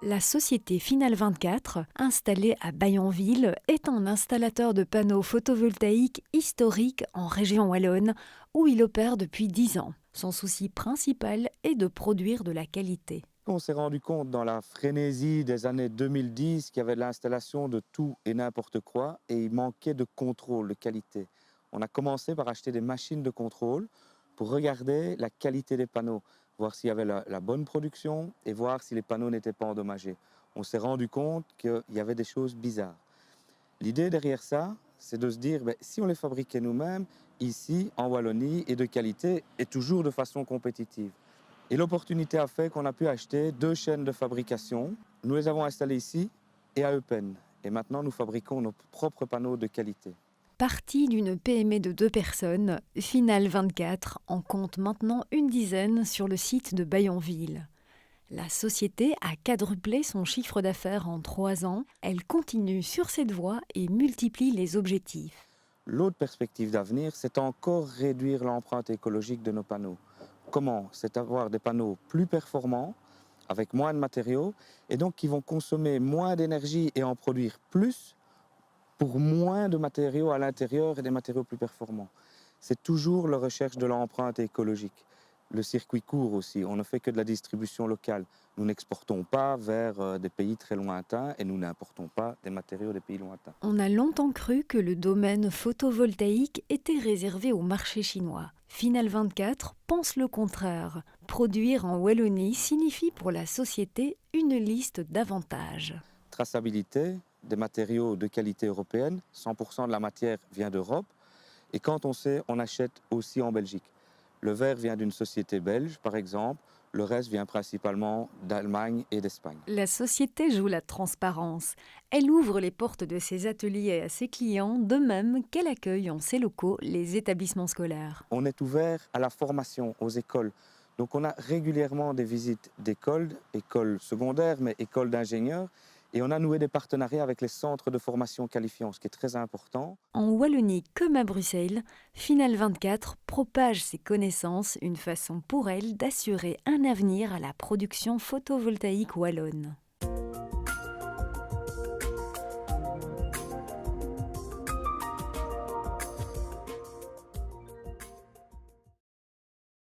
La société Final 24, installée à Bayenville, est un installateur de panneaux photovoltaïques historique en région wallonne, où il opère depuis 10 ans. Son souci principal est de produire de la qualité. On s'est rendu compte dans la frénésie des années 2010 qu'il y avait de l'installation de tout et n'importe quoi et il manquait de contrôle, de qualité. On a commencé par acheter des machines de contrôle pour regarder la qualité des panneaux, voir s'il y avait la bonne production et voir si les panneaux n'étaient pas endommagés. On s'est rendu compte qu'il y avait des choses bizarres. L'idée derrière ça, c'est de se dire, si on les fabriquait nous-mêmes, ici, en Wallonie, et de qualité, et toujours de façon compétitive. Et l'opportunité a fait qu'on a pu acheter 2 chaînes de fabrication. Nous les avons installées ici et à Eupen. Et maintenant, nous fabriquons nos propres panneaux de qualité. Parti d'une PME de 2 personnes, Final 24 en compte maintenant une dizaine sur le site de Bayenville. La société a quadruplé son chiffre d'affaires en 3 ans. Elle continue sur cette voie et multiplie les objectifs. L'autre perspective d'avenir, c'est encore réduire l'empreinte écologique de nos panneaux. Comment? C'est avoir des panneaux plus performants, avec moins de matériaux, et donc qui vont consommer moins d'énergie et en produire plus pour moins de matériaux à l'intérieur et des matériaux plus performants. C'est toujours la recherche de l'empreinte écologique. Le circuit court aussi, on ne fait que de la distribution locale. Nous n'exportons pas vers des pays très lointains et nous n'importons pas des matériaux des pays lointains. On a longtemps cru que le domaine photovoltaïque était réservé au marché chinois. Final 24 pense le contraire. Produire en Wallonie signifie pour la société une liste d'avantages. Traçabilité, des matériaux de qualité européenne, 100% de la matière vient d'Europe. Et quand on sait, on achète aussi en Belgique. Le verre vient d'une société belge, par exemple. Le reste vient principalement d'Allemagne et d'Espagne. La société joue la transparence. Elle ouvre les portes de ses ateliers à ses clients, de même qu'elle accueille en ses locaux les établissements scolaires. On est ouvert à la formation, aux écoles. Donc on a régulièrement des visites d'écoles, écoles secondaires, mais écoles d'ingénieurs. Et on a noué des partenariats avec les centres de formation qualifiants, ce qui est très important. En Wallonie comme à Bruxelles, Final 24 propage ses connaissances, une façon pour elle d'assurer un avenir à la production photovoltaïque wallonne.